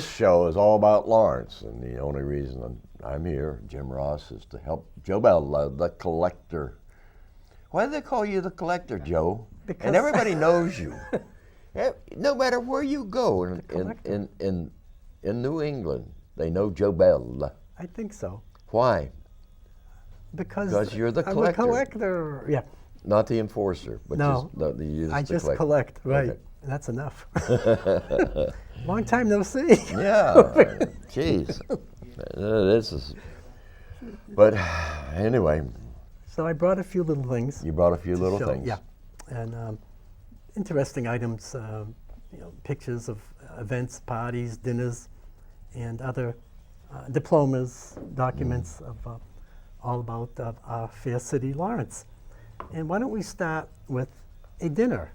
this show is all about Lawrence, and the only reason I'm here, Jim Ross, is to help Joe Bella, the collector. Why do they call you the collector, Joe? Because and everybody knows you. No matter where you go in New England, they know Joe Bella. I think so. Why? Because you're the I'm collector. a collector. Yeah. Not the enforcer, but No, I just collect. Right. Okay. That's enough. Long time no see. Yeah. Jeez. This is. But anyway. So I brought a few little things. You brought a few little show. things. Yeah. And interesting items, pictures of events, parties, dinners, and other diplomas, documents of all about our fair city, Lawrence. And why don't we start with a dinner?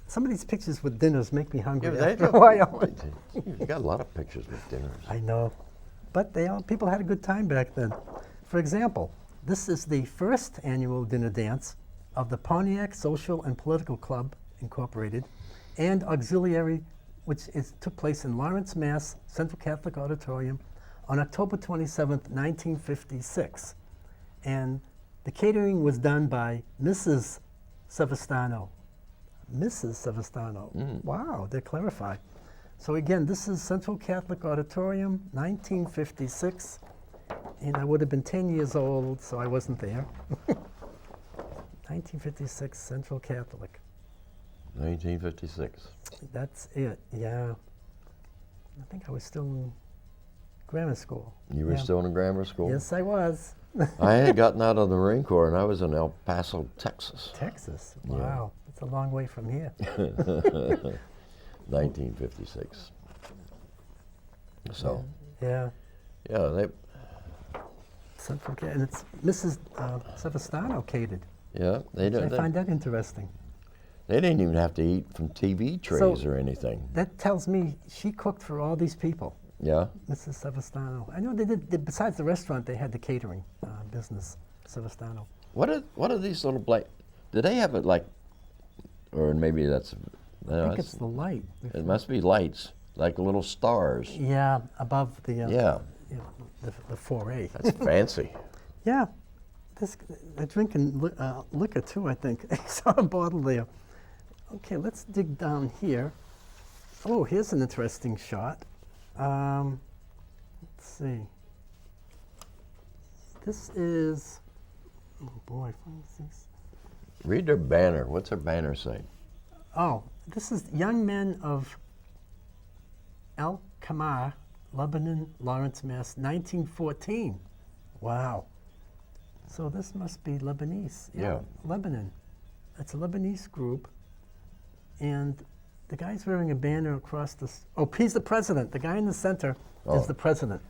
Some of these pictures with dinners make me hungry. Yeah, after a while. You got a lot of pictures with dinners. I know, but people had a good time back then. For example, this is the first annual dinner dance of the Pontiac Social and Political Club, Incorporated, and Auxiliary, which took place in Lawrence, Mass. Central Catholic Auditorium on October 27th, 1956. And the catering was done by Mrs. Savastano. Mrs. Savastano. Wow, they clarify. So again, this is Central Catholic Auditorium, 1956. And I would have been 10 years old, so I wasn't there. 1956, Central Catholic. 1956. That's it, yeah. I think I was still in grammar school. You were still in grammar school? Yes, I was. I had gotten out of the Marine Corps, and I was in El Paso, Texas. Texas, wow. That's a long way from here. 1956. So. Yeah. Yeah, Central and it's Mrs. Savastano catered. Yeah, they do. I find that interesting. They didn't even have to eat from TV trays or anything. That tells me she cooked for all these people. Yeah. Mrs. Savastano. I know they did. Besides the restaurant, they had the catering business. Savastano. What are these little black? Do they have it like, or maybe that's. I think it's the light. It must be lights, like little stars. Yeah, above the. Yeah. The foray. That's fancy. Yeah, they're drinking liquor too, I think. I saw a bottle there. Okay, let's dig down here. Oh, here's an interesting shot. Let's see. This is, oh boy, what is this? Read their banner. What's their banner say? Oh, this is Young Men of El Kamar, Lebanon, Lawrence, Mass., 1914. Wow. So this must be Lebanese. Yeah. Lebanon. It's a Lebanese group. And the guy's wearing a banner across the... Oh, he's the president. The guy in the center is the president.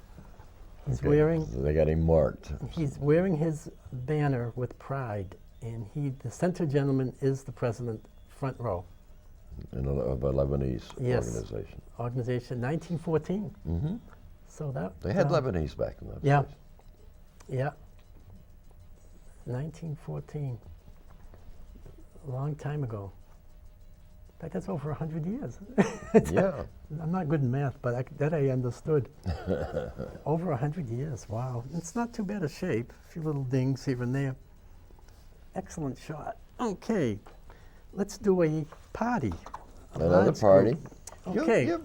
He's wearing... So they got him marked. He's wearing his banner with pride. And the center gentleman is the front row. Of a Lebanese organization. Organization, 1914. Mm-hmm. So that they had Lebanese back in that yeah, place. Yeah. 1914. A long time ago. In fact, that's over 100 years. Yeah. I'm not good in math, but that I understood. Over 100 years. Wow. It's not too bad a shape. A few little dings here and there. Excellent shot. Okay. Let's do a party. Another party. Okay.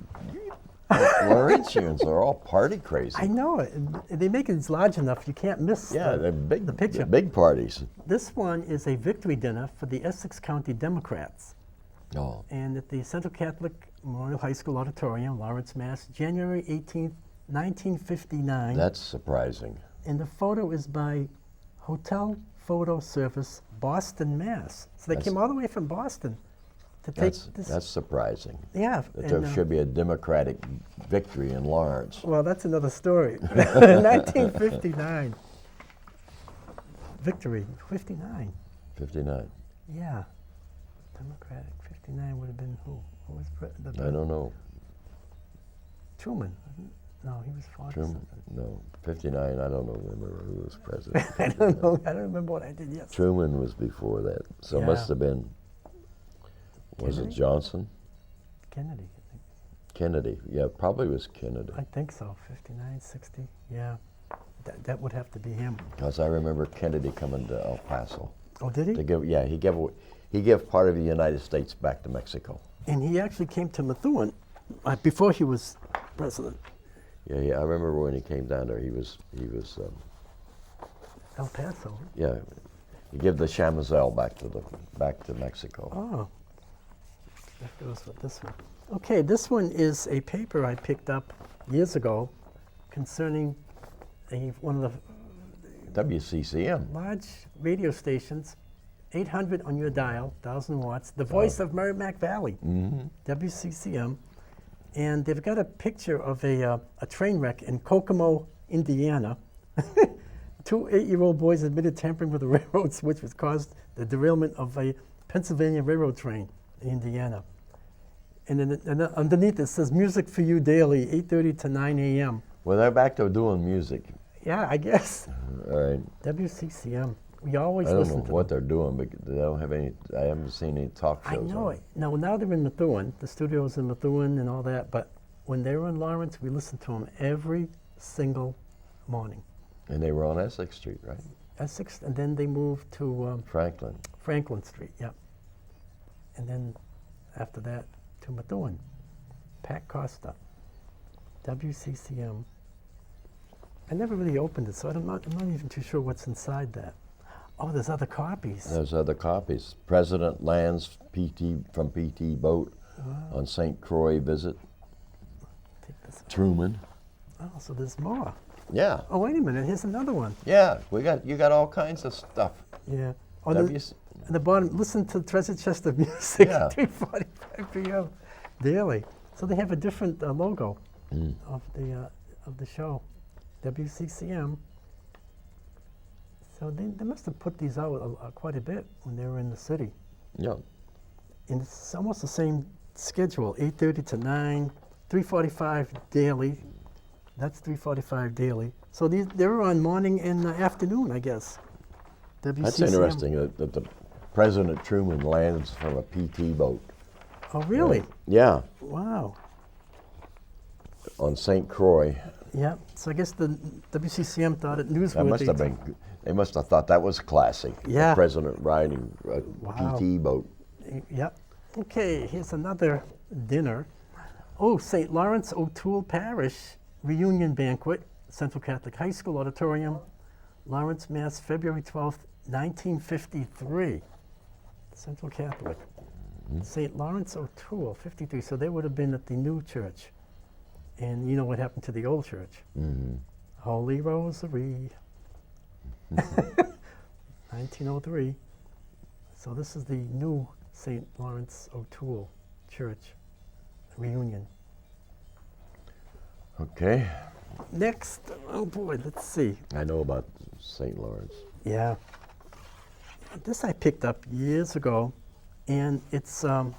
Florentians are all party crazy. I know it. They make it large enough you can't miss they're big, the picture. They're big parties. This one is a victory dinner for the Essex County Democrats. Oh. And at the Central Catholic Memorial High School Auditorium, Lawrence, Mass., January 18th, 1959. That's surprising. And the photo is by Hotel Photo Service, Boston, Mass. So they came all the way from Boston to take this. That's surprising. Yeah. That there should be a Democratic victory in Lawrence. Well, that's another story. 1959. Victory, 59. 59. Yeah. Democratic, 59 would have been who? Who was I don't know. Truman. No, he was 40. Truman? No, 59. I don't know. Remember who was president? I don't know. I don't remember what I did yesterday. Truman was before that, so it must have been. Was Kennedy? it Johnson? Kennedy, I think. Kennedy. Yeah, probably was Kennedy. I think so, 59, 60, yeah. That would have to be him. Because I remember Kennedy coming to El Paso. Oh, did he? To give, yeah, he gave part of the United States back to Mexico. And he actually came to Methuen before he was president. Yeah, I remember when he came down there. He was El Paso. yeah, he gave the Chamizal back to Mexico. Oh, that goes with this one. Okay, this one is a paper I picked up years ago concerning one of the WCCM. large radio stations, 800 on your dial, 1,000 watts, the voice of Merrimack Valley, WCCM. And they've got a picture of a train wreck in Kokomo, Indiana. 2 8-year-old boys admitted tampering with a railroad switch, which caused the derailment of a Pennsylvania railroad train in Indiana. And then underneath it says, music for you daily, 8:30 to 9 a.m. Well, they're back to doing music. Yeah, I guess. All right. WCCM. We always I don't listen know to what them. they're doing, but they don't have any. I haven't seen any talk I shows. know on it. No, now they're in Methuen. The studio's in Methuen and all that. But when they were in Lawrence, we listened to them every single morning. And they were on Essex Street, right? Essex, and then they moved to Franklin. Franklin Street, yep. And then after that, to Methuen. Pat Costa, WCCM. I never really opened it, so I'm not even too sure what's inside that. Oh, there's other copies. There's other copies. President lands from PT boat on St. Croix visit. Take this one. Truman. Oh, so there's more. Yeah, Oh, wait a minute, here's another one. yeah. You got all kinds of stuff. Yeah. Oh, WC at the bottom, listen to treasure chest of music, Yeah. 3:45 p.m. daily. So they have a different logo of the show, WCCM. So they must have put these out quite a bit when they were in the city. Yeah. And it's almost the same schedule, 8:30 to 9, 3:45 daily. That's 3:45 daily. So they were on morning and afternoon, I guess. WCCM. That's interesting that the President Truman lands from a PT boat. Oh, really? Yeah, Wow. on St. Croix. Yeah. So I guess the WCCM thought it newsworthy. That must have been. They must have thought that was classy. Yeah. The president riding a Wow. PT boat. Yep. Okay, here's another dinner. Oh, St. Lawrence-O'Toole Parish Reunion Banquet, Central Catholic High School Auditorium, Lawrence, Mass., February 12th, 1953. Central Catholic. St. Lawrence-O'Toole, 53. So they would have been at the new church. And you know what happened to the old church? Holy Rosary. 1903. So this is the new St. Lawrence-O'Toole Church reunion. Okay. Next, oh boy, let's see. I know about St. Lawrence. Yeah. This I picked up years ago, and it's a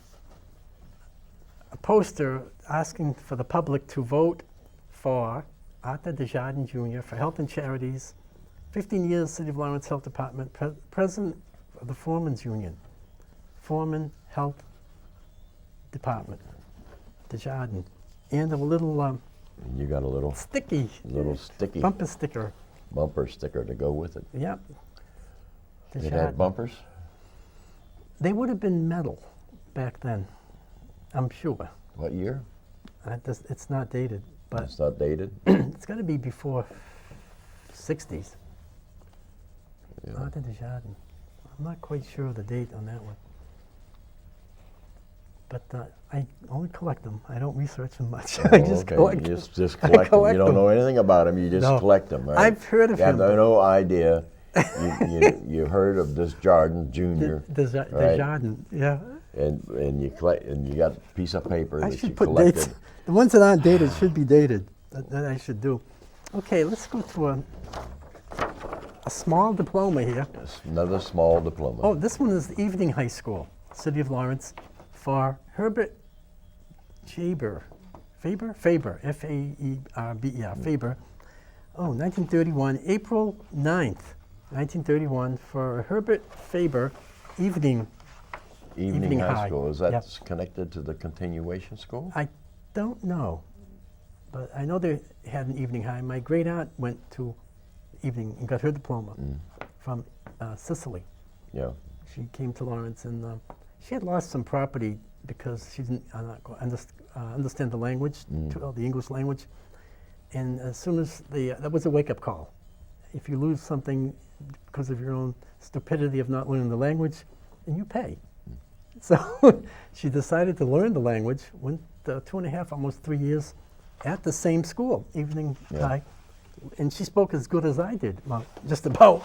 poster asking for the public to vote for Arthur Desjardins Jr. for Health and Charities, 15 years City of Lawrence Health Department, President of the Foreman's Union, Foreman Health Department, Desjardins, and a little And you got a little sticky sticky bumper sticker. bumper sticker to go with it. Yep. It had Desjardins. bumpers. They would have been metal back then, I'm sure. What year? It's not dated, but It's not dated. it's got to be before 60s. Yeah. Arthur Desjardins. I'm not quite sure of the date on that one. But I only collect them. I don't research them much. I Oh, just okay. collect You them. just I collect them. You collect don't them. know anything about them. You just No. collect them, right? I've heard of You have him. but no idea. You heard of Desjardins Jr. Desjardins, yeah. and you collect, and you got a piece of paper I that you should put collected. dates. The ones that aren't dated should be dated. That I should do. Okay, let's go to a small diploma here. It's another small diploma. Oh, this one is the Evening High School, City of Lawrence, for Herbert Faber, F-A-E-R-B-E-R, Faber. Oh, 1931, April 9th, 1931, for Herbert Faber Evening Evening High High. School. Is that Yep. connected to the continuation school? I don't know, but I know they had an evening high. My great aunt went to evening and got her diploma from Sicily. Yeah. She came to Lawrence, and she had lost some property because she didn't understand the language, the English language. And as soon as that was a wake-up call. If you lose something because of your own stupidity of not learning the language, then you pay. So she decided to learn the language, went 2.5, almost 3 years at the same school, evening high. And she spoke as good as I did, well, just about.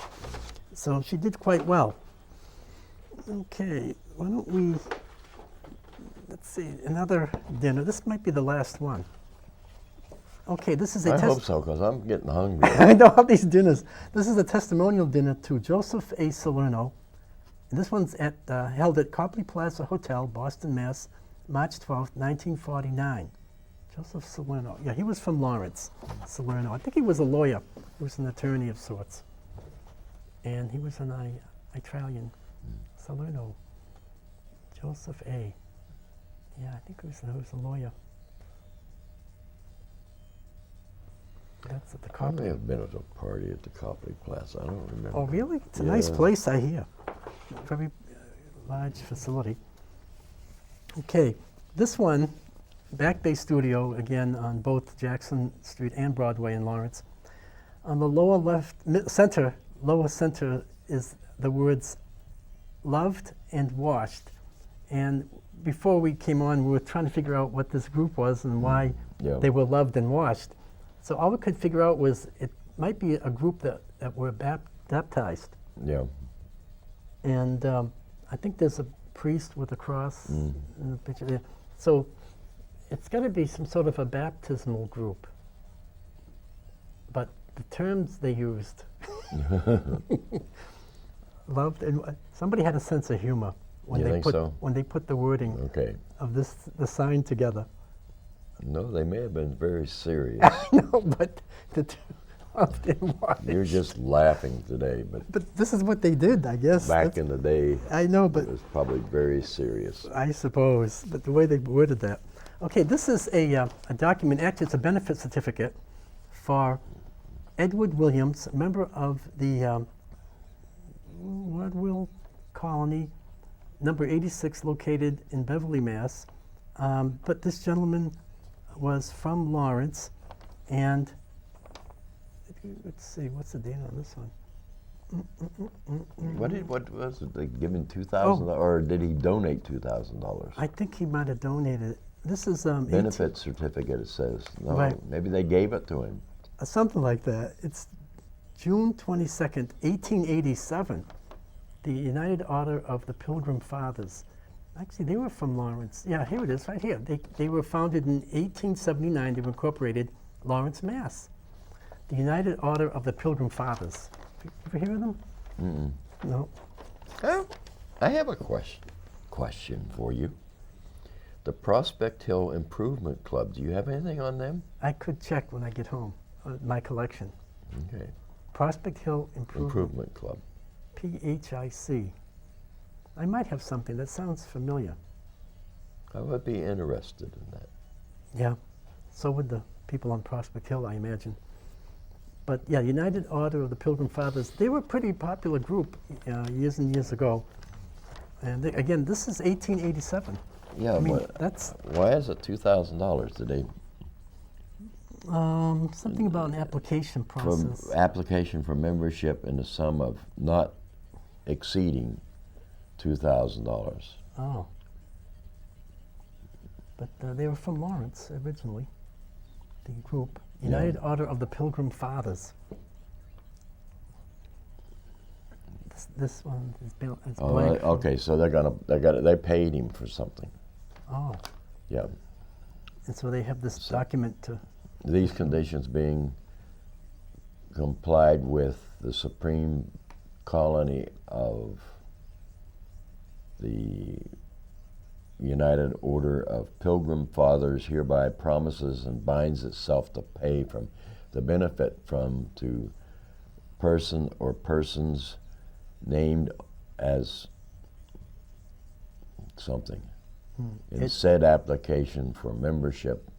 So she did quite well. Okay, why don't we, let's see, another dinner. This might be the last one. Okay, this is a I hope so, because I'm getting hungry. I know all these dinners. This is a testimonial dinner to Joseph A. Salerno. And this one's held at Copley Plaza Hotel, Boston, Mass., March 12th, 1949. Joseph Salerno. Yeah, he was from Lawrence, Salerno. I think he was a lawyer. He was an attorney of sorts. And he was an Italian. Salerno. Joseph A. Yeah, I think he was a lawyer. That's at the I Copley. may have been at a party at the Copley Plaza. I don't remember. Oh, really? It's a nice place, I hear. Very large facility. Okay, this one, Back Bay Studio, again on both Jackson Street and Broadway in Lawrence. On the lower left, lower center is the words loved and washed. And before we came on, we were trying to figure out what this group was and why they were loved and washed. So all we could figure out was it might be a group that were baptized. Yeah. And I think there's a priest with a cross in the picture there. So it's got to be some sort of a baptismal group. But the terms they used, loved, and somebody had a sense of humor when when they put the wording of the sign together. No, they may have been very serious. No, but loved and washed. You're just laughing today, But this is what they did, I guess. back in the day, I know, but it was probably very serious. I suppose, but the way they worded that. Okay, this is a document, actually it's a benefit certificate for Edward Williams, a member of the Woodville Colony, number 86, located in Beverly, Mass. But this gentleman was from Lawrence, and let's see, what's the date on this one? What was it? They give him $2,000, or did he donate $2,000? I think he might have donated it. This is Benefit certificate. It says no. Right. Maybe they gave it to him. Something like that. It's June 22nd, 1887. The United Order of the Pilgrim Fathers. Actually, they were from Lawrence. Yeah, here it is, right here. They were founded in 1879. They were incorporated, Lawrence, Mass. The United Order of the Pilgrim Fathers. You ever hear of them? No. I have a question for you. The Prospect Hill Improvement Club. Do you have anything on them? I could check when I get home. My collection. Okay. Prospect Hill Improvement Club. PHIC. I might have something that sounds familiar. I would be interested in that. Yeah, so would the people on Prospect Hill, I imagine. But yeah, United Order of the Pilgrim Fathers, they were a pretty popular group years and years ago. And again, this is 1887. Yeah, I mean, but that's why is it $2,000? Did they something about an application process. application for membership in the sum of not exceeding $2,000? Oh. But they were from Lawrence originally, the group. United Order of the Pilgrim Fathers. This one is blank. Okay, so they paid him for something. Oh. Yeah. And so they have this document to. These conditions being complied with, the Supreme Colony of the United Order of Pilgrim Fathers hereby promises and binds itself to pay from the benefit from to person or persons named as something in said application for membership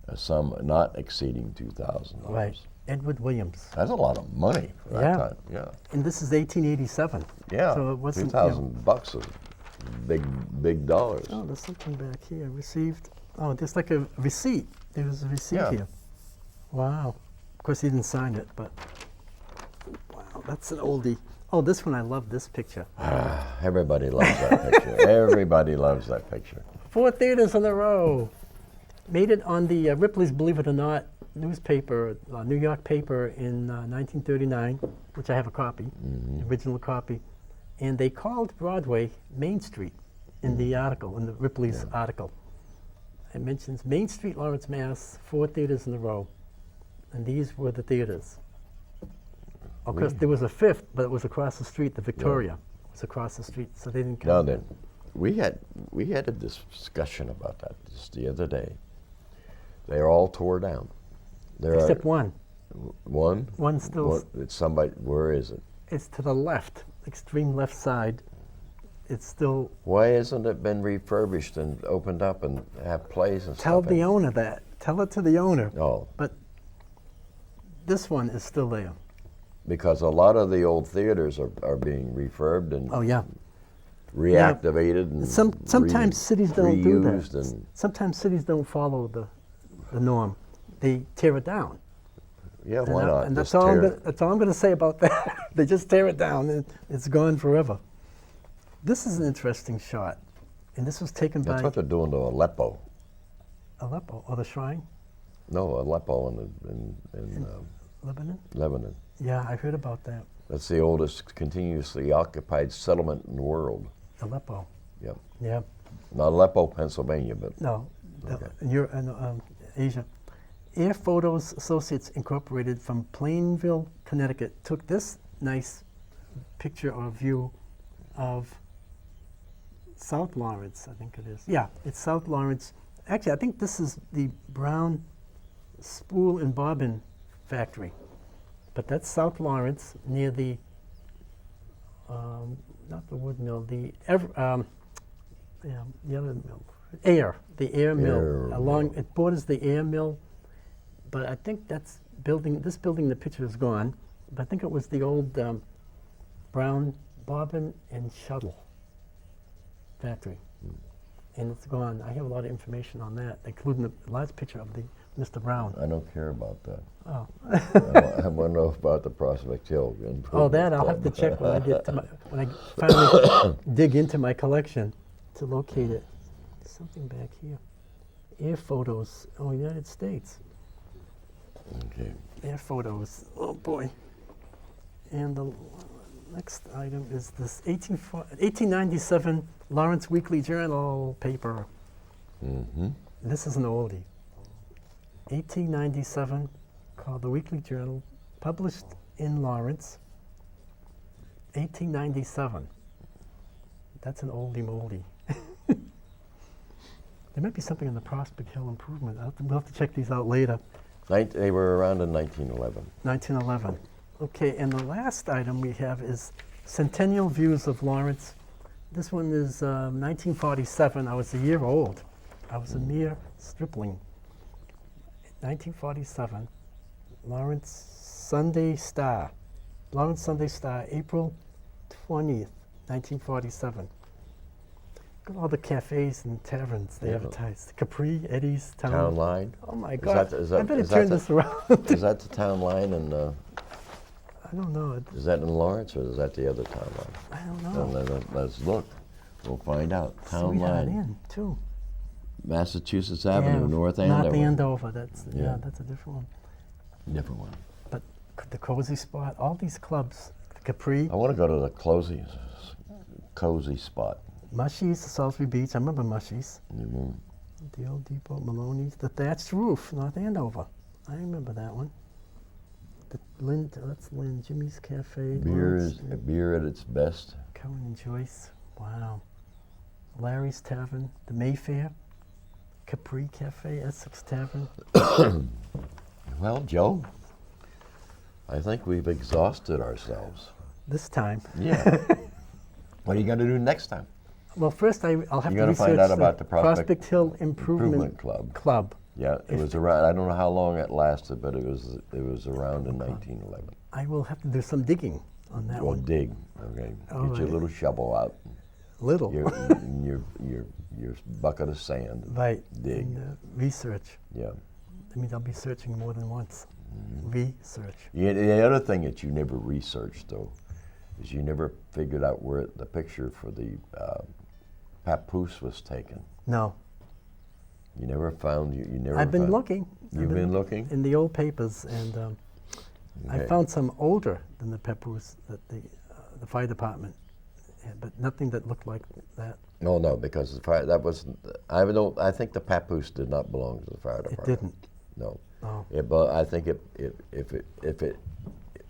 a sum not exceeding $2,000. Right. Edward Williams. That's a lot of money for that Yeah. time. Yeah. And this is 1887. Yeah. So it wasn't, 2,000 bucks is big dollars. Oh, there's something back here. Received. Oh, there's like a receipt. There's a receipt Yeah. here. Wow. Of course, he didn't sign it, but wow, that's an oldie. Oh, this one, I love this picture. Everybody loves that picture. Everybody loves that picture. 4 theaters in a row. Made it on the Ripley's Believe It or Not newspaper, New York paper in 1939, which I have a copy, the original copy. And they called Broadway Main Street in the article, in the Ripley's article. It mentions Main Street, Lawrence, Mass., 4 theaters in a row. And these were the theaters. Of course, there was a 5th, but it was across the street. The Victoria was across the street, so they didn't Now count. then, we had a discussion about that just the other day. They are all tore down. There Except are one. one. One still. It's somebody. Where is it? It's to the left, extreme left side. It's still. Why hasn't it been refurbished and opened up and have plays and Tell stuff? the owner that. Tell it to the owner. Oh, But this one is still there. because a lot of the old theaters are being refurbed and Oh yeah. reactivated and Sometimes cities don't do reused that. and Sometimes cities don't follow the norm. They tear it down. yeah, And why I- not? And Just that's all, tear it. that's all I'm going to say about that. They just tear it down and it's gone forever. This is an interesting shot. And this was taken That's by what they're doing to Aleppo. Aleppo, or the shrine, No, Aleppo in Lebanon. Lebanon. Yeah, I heard about that. That's the oldest continuously occupied settlement in the world. Aleppo. Yep. Yeah. Not Aleppo, Pennsylvania, but No, Okay. Asia. Air Photos Associates Incorporated from Plainville, Connecticut, took this nice picture or view of South Lawrence, I think it is. Yeah, it's South Lawrence. Actually, I think this is the Brown Spool and Bobbin factory. But that's South Lawrence near the, not the wood mill, the other mill, the air mill. Air Along, mill. it borders the air mill, but I think that's this building, the picture is gone, but I think it was the old Brown Bobbin and Shuttle factory. And it's gone. I have a lot of information on that, including the last picture of the Mr. Brown. I don't care about that. Oh. I want to know about the Prospect Hill. Oh, that I'll have to check when I get to when I finally dig into my collection to locate it. Something back here. Air photos. Oh, United States. Okay. Air photos. Oh boy. And the next item is this 1897 Lawrence Weekly Journal paper. Mm-hmm. This is an oldie. 1897, called the Weekly Journal, published in Lawrence. 1897. That's an oldie moldy. There might be something in the Prospect Hill improvement. We'll have to check these out later. They were around in 1911. 1911. Okay, and the last item we have is Centennial Views of Lawrence. This one is 1947. I was a year old. I was a mere stripling. 1947, Lawrence Sunday Star. Lawrence Sunday Star, April 20th, 1947. Look at all the cafes and taverns they Yeah. advertised. Capri, Eddie's, Town Line. Oh my Is God! that- is that- I better is that turn the- this around. Is that the town line and I don't know. is that in Lawrence or is that the other town line? I don't Well, know. let's look. We'll find out. Town Sweetheart Line, Inn, too. Massachusetts Avenue, Yeah, North Not Andover. the Andover. That's Yeah. that's a different one. Different one. But the Cozy Spot, all these clubs, the Capri, I want to go to the cozy spot. Mushies, Salisbury Beach. I remember Mushies. Mhm. The Old Depot, Maloney's, the Thatched Roof, North Andover. I remember that one. The Lynn, that's Lynn, Jimmy's Cafe. Beer Lawrence, is beer at its best. Cohen and Joyce. Wow. Larry's Tavern, the Mayfair, Capri Cafe, Essex Tavern. Well, Joe, I think we've exhausted ourselves. This time. Yeah. What are you going to do next time? Well, first I'll have You're to gonna find research out the about the Prospect Hill Improvement Club. Club. Yeah, it was around. I don't know how long it lasted, but it was around in 1911. I will have to do some digging on that Well, one. dig. Okay, All get your right. little shovel out. Little. Your bucket of sand. Right. Dig. And, research. Yeah. That means I'll be searching more than once. Research. Yeah. The other thing that you never researched though is you never figured out where the picture for the papoose was taken. No. You never found. You never. I've been found, looking. You've been looking. in the old papers, and I Okay. found some older than the papoose that the fire department had, but nothing that looked like that. No, because the fire that was. I think the papoose did not belong to the fire department. It didn't. No. Oh. But I think if it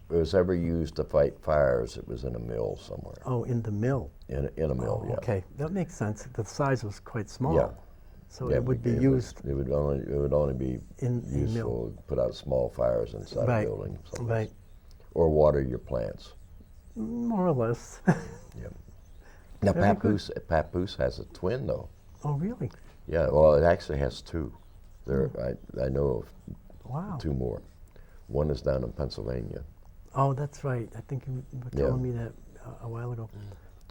was ever used to fight fires, it was in a mill somewhere. Oh, in the mill. In a mill. Oh, Yeah. okay, that makes sense. The size was quite small. Yeah. So Yeah, it would be it used it would only be in a useful mill. to put out small fires inside Right. a building. someplace. Right. Or water your plants. More or less. Yeah. Now Very good. papoose has a twin though. Oh, really? Yeah. Well, it actually has two. There, I know of Wow. two more. One is down in Pennsylvania, Oh, that's right. I think you were Yeah. telling me that a while ago.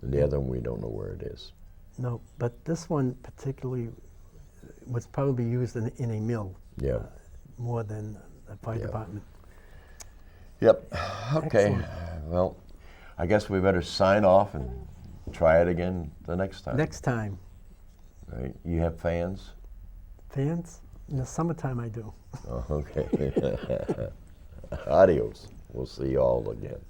and the other one we don't know where it is. No, but this one particularly was probably used in a mill Yeah. more than a fire Yeah. department. Yep. Okay. Excellent. Well, I guess we better sign off and try it again the next time. Next time, Right? You have fans? fans, in the summertime I do. Oh, okay. Adios. We'll see you all again.